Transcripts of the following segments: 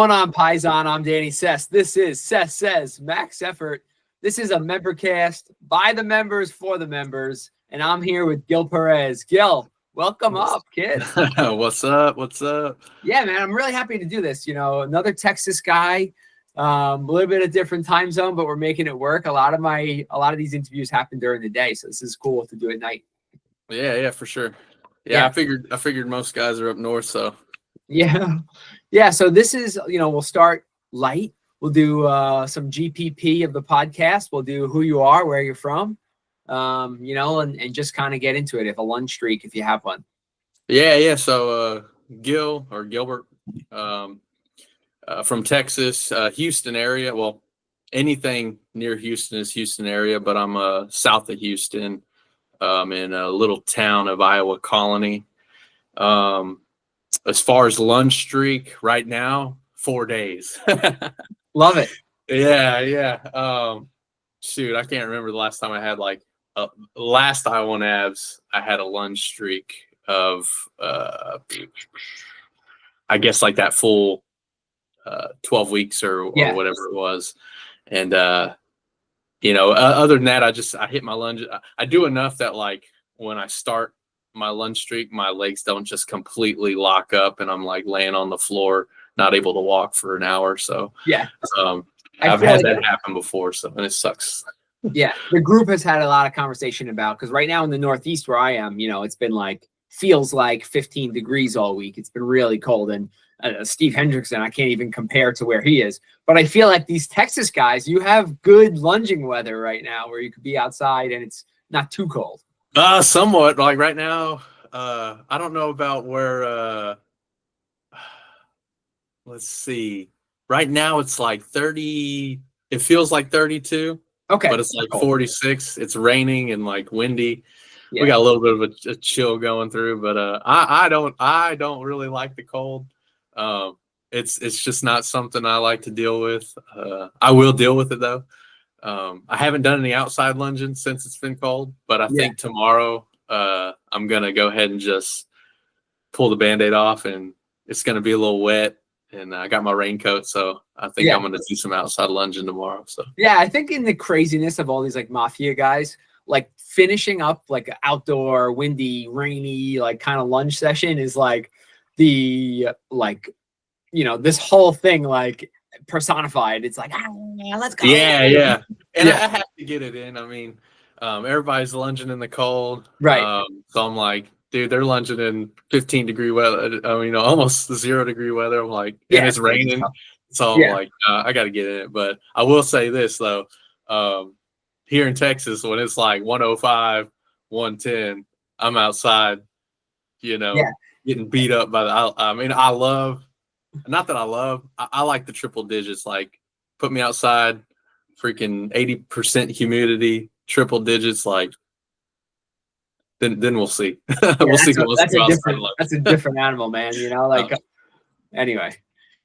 Going on, Paisan? I'm Danny Sess. This is Sess Says MaxEffort. This is a member cast by the members for the members, and I'm here with Gil Perez. Gil, welcome up, kid. What's up? What's up? Yeah, man, I'm really happy to do this. You know, another Texas guy, a little bit of different time zone, but we're making it work. A lot of these interviews happen during the day, so this is cool to do at night. Yeah, for sure. Yeah, I figured most guys are up north, so. Yeah. So this is, we'll start light. We'll do some GPP of the podcast. We'll do who you are, where you're from, and just kind of get into it. If a lunch streak, if you have one. Yeah. So Gil or Gilbert from Texas, Houston area. Well, anything near Houston is Houston area, but I'm south of Houston, in a little town of Iowa Colony. As far as lunch streak right now, 4 days. Love it. Yeah. Shoot, I can't remember the last time I had last I Want Abz, I had a lunch streak of I guess like that full 12 weeks or whatever it was. And other than that, I hit my lunge. I do enough that like when I start my lunge streak, my legs don't just completely lock up and I'm like laying on the floor, not able to walk for an hour. So I've had that happen before, and it sucks. Yeah, the group has had a lot of conversation about, because right now in the Northeast where I am, it's been feels like 15 degrees all week. It's been really cold, and Steve Hendrickson, I can't even compare to where he is. But I feel like these Texas guys, you have good lunging weather right now where you could be outside and it's not too cold. Somewhat. Like right now, I don't know about where. Let's see. Right now it's like 30. It feels like 32. Okay. But it's like 46. It's raining and like windy. Yeah. We got a little bit of a chill going through, but I don't really like the cold. It's just not something I like to deal with. I will deal with it though. I haven't done any outside lunging since it's been cold, but I think tomorrow I'm going to go ahead and just pull the Band-Aid off, and it's going to be a little wet, and I got my raincoat, so I think I'm going to do some outside lunging tomorrow. So yeah, I think in the craziness of all these mafia guys, finishing up an outdoor, windy, rainy, kind of lunge session is the this whole thing personified. It's let's go. Yeah. And I have to get it in. I mean, everybody's lunging in the cold. Right. So I'm like, dude, they're lunging in 15-degree weather. I mean, almost 0-degree weather. I'm like, and it's raining. So I'm like, I got to get in it. But I will say this, though. Here in Texas, when it's 105, 110, I'm outside, getting beat up by I like the triple digits. Put me outside, freaking 80% humidity, triple digits. Then we'll see. We'll see. That's a different animal, man. Anyway.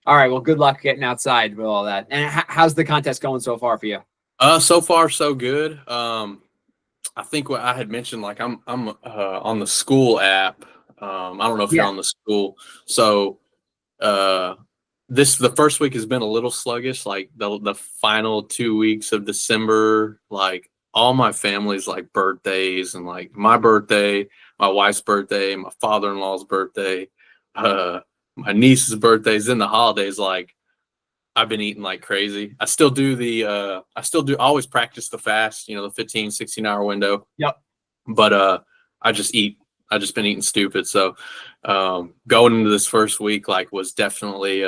All right. Well, good luck getting outside with all that. And how's the contest going so far for you? So far so good. I think what I had mentioned, I'm on the school app. I don't know if you're on the school. So the first week has been a little sluggish. The final 2 weeks of December, all my family's birthdays, and my birthday, my wife's birthday, my father-in-law's birthday, my niece's birthdays, then the holidays, I've been eating like crazy. I still always practice the fast, the 15, 16 hour window. Yep. But I just been eating stupid. So going into this first week was definitely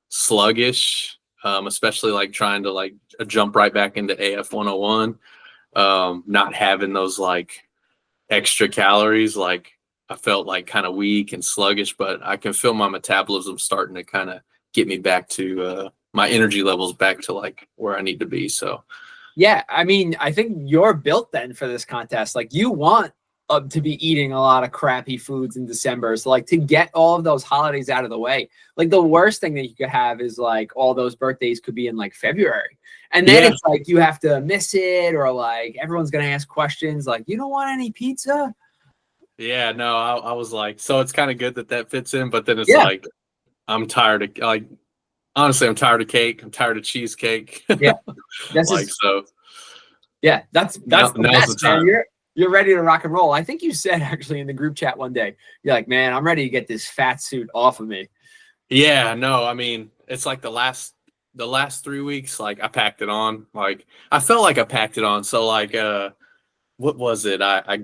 sluggish, especially trying to jump right back into AF 101, not having those extra calories. I felt kind of weak and sluggish, but I can feel my metabolism starting to kind of get me back to my energy levels back to where I need to be. So yeah, I mean, I think you're built then for this contest. You want to be eating a lot of crappy foods in December. So to get all of those holidays out of the way, the worst thing that you could have is all those birthdays could be in February. And then it's you have to miss it, or everyone's going to ask questions you don't want any pizza? Yeah, no, I was so it's kind of good that fits in, but then it's I'm tired of honestly, I'm tired of cake. I'm tired of cheesecake. Yeah, that's like just, so. yeah, that's Now's the the best, man. time. You're ready to rock and roll. I think you said actually in the group chat one day, you're like, man, I'm ready to get this fat suit off of me. Yeah, no, I mean, it's like the last 3 weeks, like I packed it on. Like I felt like I packed it on. So like what was it? I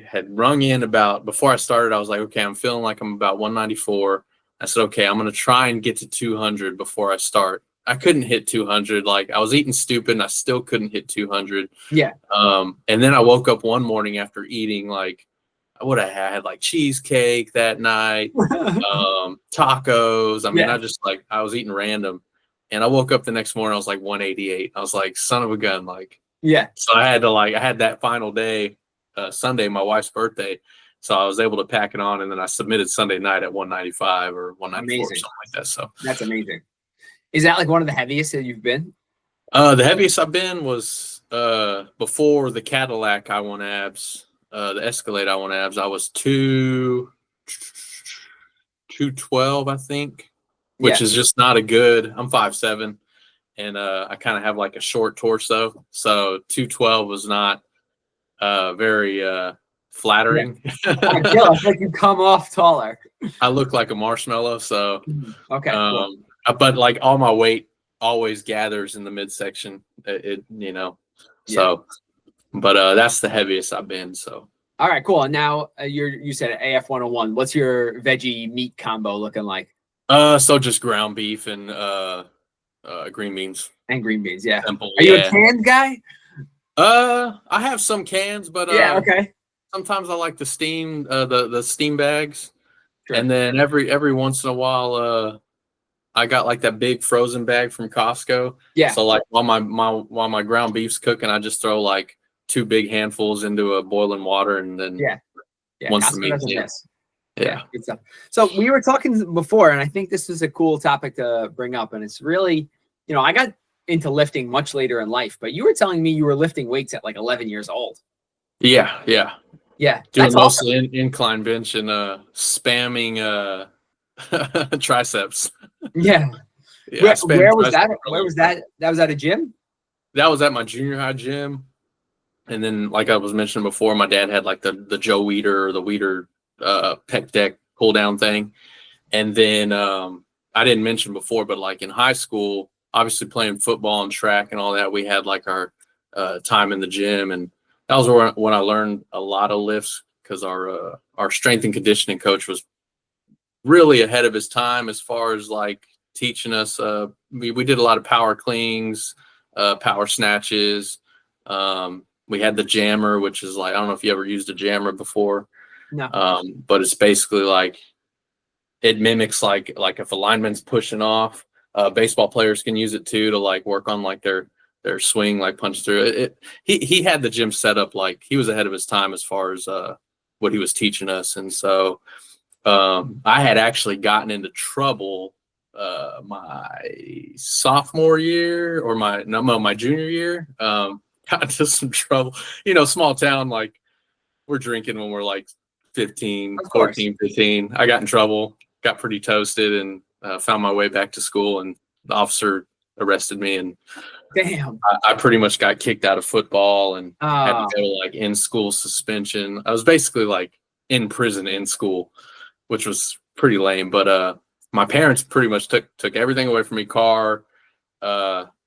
had rung in about before I started, I was like, okay, I'm feeling like I'm about 194. I said, okay, I'm gonna try and get to 200 before I start. I couldn't hit 200. Like I was eating stupid and I still couldn't hit 200. Yeah. And then I woke up one morning after eating like what I had like cheesecake that night, tacos. I mean, Yeah. I was eating random, and I woke up the next morning. I was like 188. I was like, son of a gun, like. Yeah. So I had that final day, Sunday, my wife's birthday. So I was able to pack it on, and then I submitted Sunday night at 195 or 194 or Amazing. something like that. So that's amazing. Is that like one of the heaviest that you've been? the heaviest I've been was before the Cadillac I Want Abz. The Escalade I Want Abz, I was 212, I think, which is just not a good. I'm 5'7", and I kind of have like a short torso, so 212 was not very flattering. I feel like you come off taller. I look like a marshmallow, so okay. Cool. But like all my weight always gathers in the midsection. So. But that's the heaviest I've been. So. All right, cool. And now you said AF 101. What's your veggie meat combo looking like? So just ground beef and green beans. And green beans, yeah. Simple, Are you a canned guy? I have some cans, but yeah, okay. Sometimes I like the steam, the steam bags, Sure. And then every once in a while, I got like that big frozen bag from Costco. Yeah. So like while my ground beef's cooking, I just throw like 2 big handfuls into a boiling water, and then once the meat's in. Yeah, good stuff. So we were talking before, and I think this is a cool topic to bring up, and it's really, I got into lifting much later in life, but you were telling me you were lifting weights at like 11 years old. Yeah. Doing mostly awesome. Incline bench and spamming triceps. Yeah. Where was that? Where was that? That was at a gym? That was at my junior high gym. And then, like I was mentioning before, my dad had like the Joe Weider or the Weider pec deck pull down thing. And then I didn't mention before, but like in high school, obviously playing football and track and all that, we had like our time in the gym, and that was when I learned a lot of lifts, because our strength and conditioning coach was really ahead of his time as far as like teaching us. We did a lot of power cleans, power snatches. We had the jammer, which is like, I don't know if you ever used a jammer before. No. But it's basically like, it mimics like if a lineman's pushing off, baseball players can use it too, to like work on like their swing, like punch through it. He had the gym set up like he was ahead of his time as far as what he was teaching us. And so I had actually gotten into trouble my sophomore year or my junior year. Got into some trouble, small town, like we're drinking when we're like 15, 14, 15. I got in trouble, got pretty toasted, and found my way back to school, and the officer arrested me, and damn, I pretty much got kicked out of football and had to go like in school suspension. I was basically like in prison in school, which was pretty lame. But my parents pretty much took everything away from me. Car,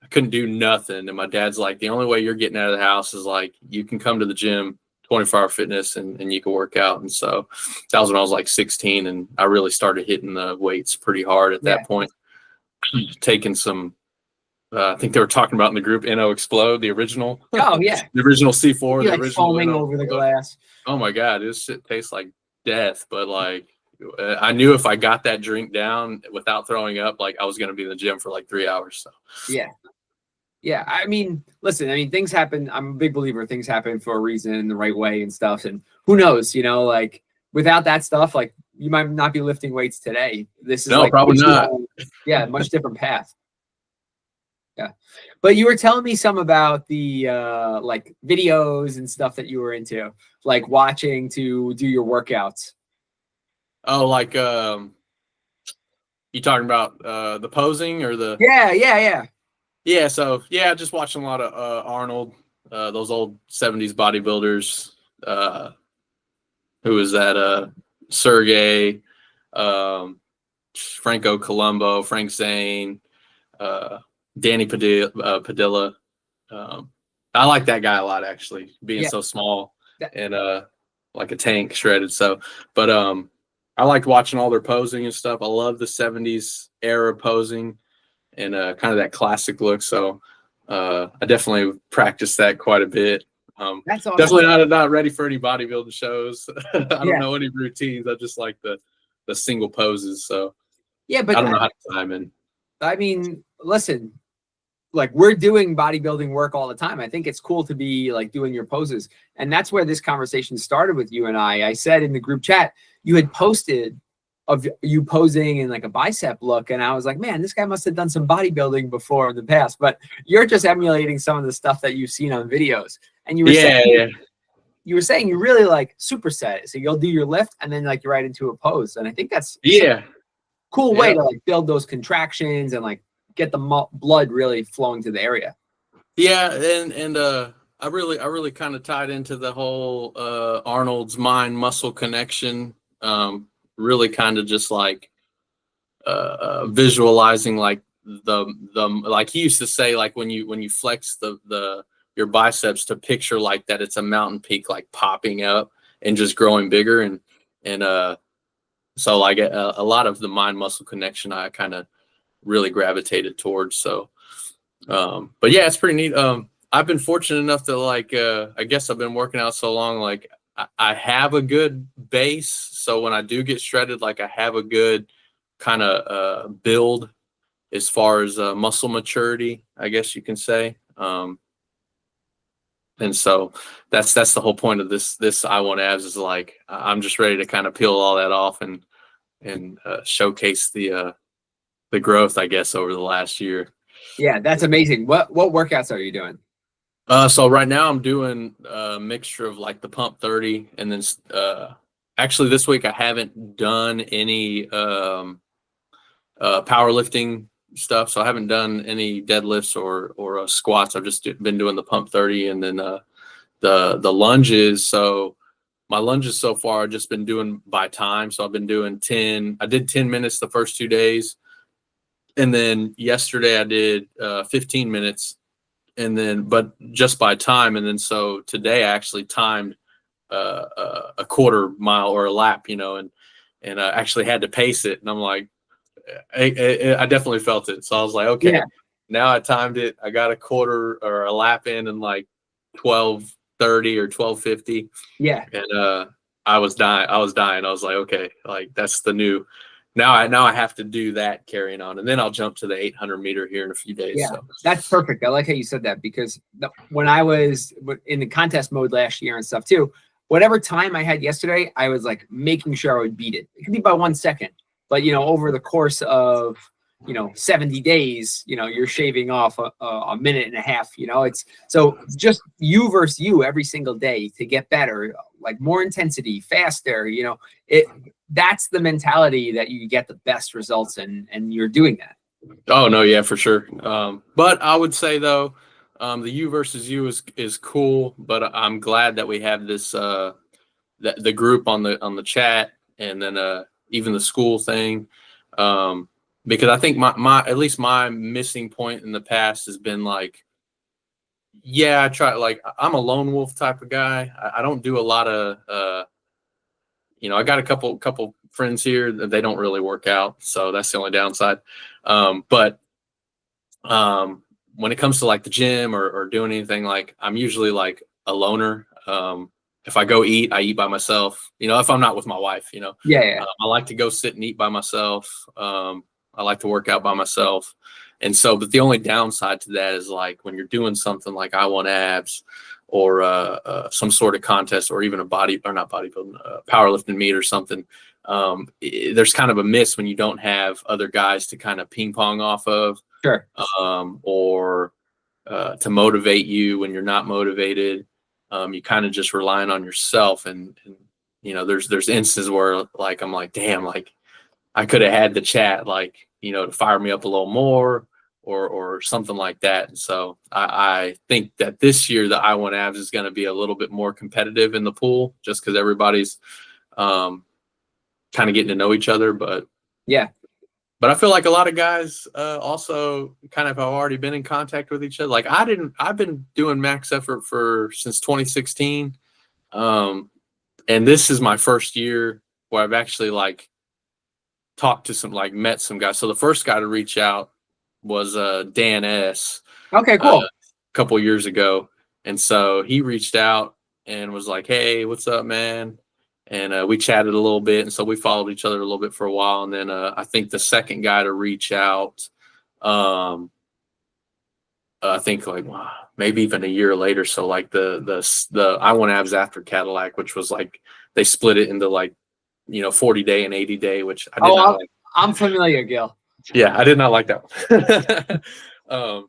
I couldn't do nothing, and my dad's like, the only way you're getting out of the house is like you can come to the gym, 24-hour fitness, and you can work out. And so that was when I was like 16, and I really started hitting the weights pretty hard at that point. Taking some, I think they were talking about in the group, NO Explode, the original. Oh yeah, the original C4, the like original foaming over the glass. Oh my God, this shit tastes like death. But like, I knew if I got that drink down without throwing up, like I was going to be in the gym for like 3 hours. So yeah. I mean, listen, things happen. I'm a big believer things happen for a reason, in the right way and stuff. And who knows, like without that stuff, like you might not be lifting weights today. This is probably not. Much different path. Yeah. But you were telling me some about the like videos and stuff that you were into, like watching to do your workouts. Oh, like You talking about the posing or the? Yeah. So just watching a lot of Arnold, those old '70s bodybuilders. Who is that? Sergey, Franco Colombo, Frank Zane, Danny Padilla. I like that guy a lot, actually, being so small and like a tank shredded. So, but I liked watching all their posing and stuff. I love the '70s era posing and kind of that classic look. So I definitely practiced that quite a bit. That's awesome. Definitely not ready for any bodybuilding shows. I don't know any routines. I just like the single poses. So but I don't know how to time in. I mean, listen, like we're doing bodybuilding work all the time. I think it's cool to be like doing your poses. And that's where this conversation started with you and I. I said in the group chat, you had posted of you posing in like a bicep look. And I was like, man, this guy must have done some bodybuilding before in the past, but you're just emulating some of the stuff that you've seen on videos. And you were you were saying you really like superset it. So you'll do your lift and then like you're right into a pose. And I think that's cool way to like build those contractions and like get the blood really flowing to the area. And I really kind of tied into the whole Arnold's mind muscle connection. Really kind of just like visualizing like the like he used to say, like when you flex your biceps, to picture like that it's a mountain peak like popping up and just growing bigger, and so like a lot of the mind muscle connection I kind of really gravitated towards. So but yeah, it's pretty neat. I've been fortunate enough to like I guess I've been working out so long, like I have a good base, so when I do get shredded, like I have a good kind of build as far as muscle maturity, I guess you can say. And so that's the whole point of this I Want Abz, is like I'm just ready to kind of peel all that off and showcase the growth, I guess, over the last year. Yeah, that's amazing. What workouts are you doing? So right now I'm doing a mixture of like the pump 30, and then actually this week I haven't done any powerlifting stuff. So I haven't done any deadlifts or squats. I've just been doing the pump 30 and then the lunges. So my lunges so far I've just been doing by time. So I've been doing 10. I did 10 minutes the first 2 days. And then yesterday I did 15 minutes. And then, but just by time. And then, so today I actually timed a quarter mile or a lap, and I actually had to pace it. And I'm like, I definitely felt it. So I was like, okay, now I timed it. I got a quarter or a lap in like 12:30 or 12:50. Yeah. And I was dying. I was like, okay, like that's the new. Now I have to do that carrying on, and then I'll jump to the 800 meter here in a few days. Yeah, so. That's perfect. I like how you said that, because when I was in the contest mode last year and stuff too, whatever time I had yesterday, I was like making sure I would beat it. It could be by 1 second, but over the course of 70 days, you're shaving off a minute and a half. It's so just you versus you every single day to get better, like more intensity, faster. That's the mentality that you get the best results in, and you're doing that. Oh no, yeah, for sure. But I would say though, the you versus you is cool. But I'm glad that we have this the group on the chat, and then even the school thing, because I think my at least my missing point in the past has been like, yeah, I try, like I'm a lone wolf type of guy. I don't do a lot of I got a couple friends here that they don't really work out, so that's the only downside. But when it comes to like the gym or doing anything, like I'm usually like a loner. If I go eat, I eat by myself. If I'm not with my wife, I like to go sit and eat by myself. I like to work out by myself. And so, but the only downside to that is like when you're doing something like I Want Abz or some sort of contest, or even powerlifting meet or something, there's kind of a miss when you don't have other guys to kind of ping pong off of. Sure. Or to motivate you when you're not motivated. You kind of just relying on yourself, and there's instances where like I'm like, damn, like I could have had the chat, like, to fire me up a little more or something like that. And so I think that this year the I Want Abz is going to be a little bit more competitive in the pool, just because everybody's kind of getting to know each other. But I feel like a lot of guys also kind of have already been in contact with each other. Like I've been doing MaxEffort since 2016. And this is my first year where I've actually like talked to met some guys. So the first guy to reach out was Dan S. Okay, cool. A couple of years ago. And so he reached out and was like, "Hey, what's up, man?" And we chatted a little bit. And so we followed each other a little bit for a while. And then I think the second guy to reach out, I think maybe even a year later. So like the I Want Abz after Cadillac, which was like they split it into 40-day and 80-day, which I did not like. I'm familiar, Gil. Yeah, I did not like that one.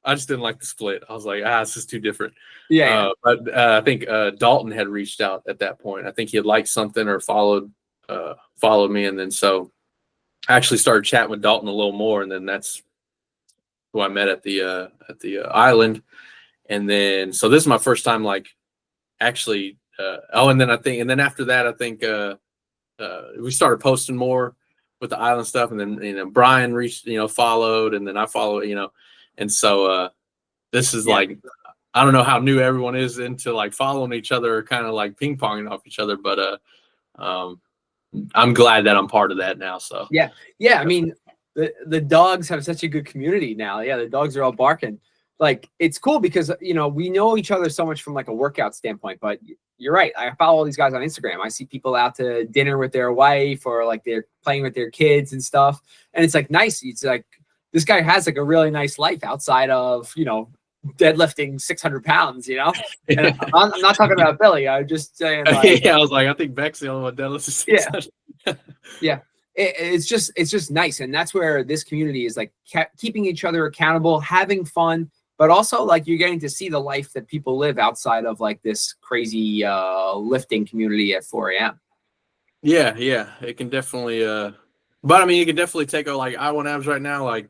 I just didn't like the split. I was like, this is too different. Yeah. But I think Dalton had reached out at that point. I think he had liked something or followed me, and then so I actually started chatting with Dalton a little more, and then that's who I met at the island. And then so this is my first time actually. And then after that, I think we started posting more with the island stuff, and then Brian reached, followed, and then I followed, and so this is I don't know how new everyone is into following each other or kind of ping ponging off each other, but I'm glad that I'm part of that now. So yeah. I mean, the dogs have such a good community now. Yeah, the dogs are all barking. It's cool because we know each other so much from a workout standpoint, but you're right. I follow all these guys on Instagram. I see people out to dinner with their wife or they're playing with their kids and stuff. And it's nice. It's this guy has a really nice life outside of, deadlifting 600 pounds, And I'm not talking about Billy. I'm just saying I was I think Beck's the only one deadlifts 600. Yeah. It's just nice. And that's where this community is keeping each other accountable, having fun, but also you're getting to see the life that people live outside of this crazy lifting community at 4 a.m. Yeah. It can definitely but I mean you can definitely take I Want Abz right now,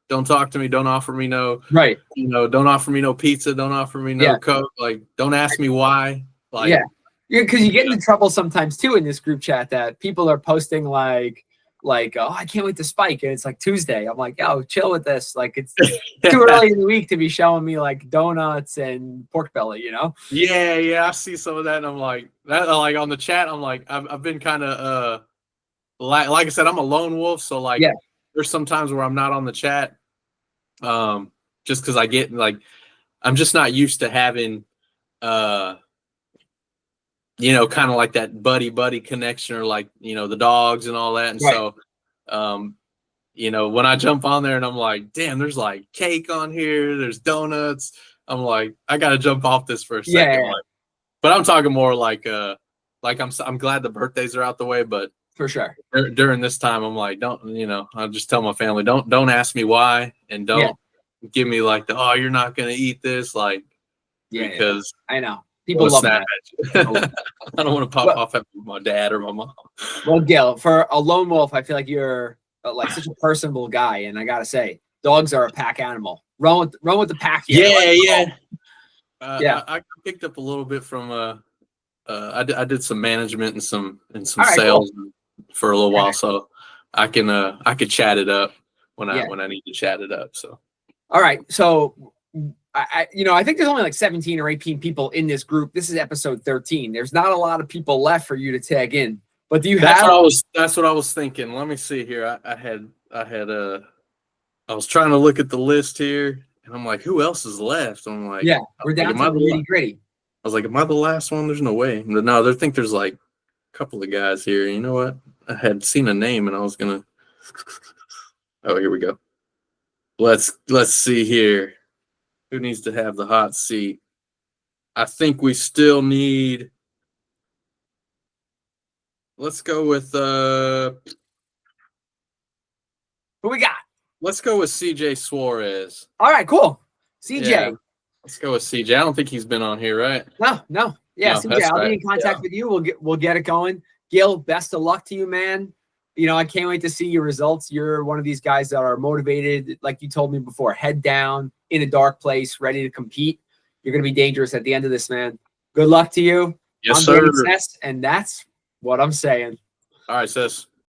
don't talk to me, don't offer me no don't offer me no pizza, don't offer me no Coke, don't ask me why. Because you get into trouble sometimes too in this group chat that people are posting oh, I can't wait to spike, and it's Tuesday. I'm yo, chill with this. It's too early in the week to be showing me donuts and pork belly, Yeah, I see some of that, and I'm that. On the chat, I'm I've been kind of like I said, I'm a lone wolf, so there's some times where I'm not on the chat, just because I get I'm just not used to having kind of that buddy connection or the dogs and all that. And so, when I jump on there and I'm damn, there's cake on here, there's donuts. I'm I got to jump off this for a second. Yeah. But I'm talking more I'm glad the birthdays are out the way, but for sure during this time, I'm don't, I'll just tell my family, don't ask me why. And don't give me oh, you're not going to eat this. Because I know. People love that. I don't want to pop off at my dad or my mom. Well, Gil, for a lone wolf, I feel you're such a personable guy, and I gotta say, dogs are a pack animal. Run with the pack. Yeah. I picked up a little bit from. I did some management and some sales for a little while, so I could chat it up when I need to chat it up. So. All right, so. I think there's only 17 or 18 people in this group. This is episode 13. There's not a lot of people left for you to tag in. But do you That's what I was thinking. Let me see here. I was trying to look at the list here, and I'm who else is left? I'm we're down to the nitty-gritty. I was am I the last one? There's no way. No, I think there's a couple of guys here. You know what? I had seen a name, and I was gonna. Oh, here we go. Let's see here. Who needs to have the hot seat? I think we still need. Let's go with who we got? Let's go with CJ Suarez. All right, cool. CJ. Yeah, let's go with CJ. I don't think he's been on here, right? No. Yeah, no, CJ, I'll be in contact with you. We'll get it going. Gil, best of luck to you, man. You know, I can't wait to see your results. You're one of these guys that are motivated, like you told me before, head down in a dark place, ready to compete. You're going to be dangerous at the end of this, man. Good luck to you. Yes, I'm sir. Danny Sess, and that's what I'm saying. All right, Sess.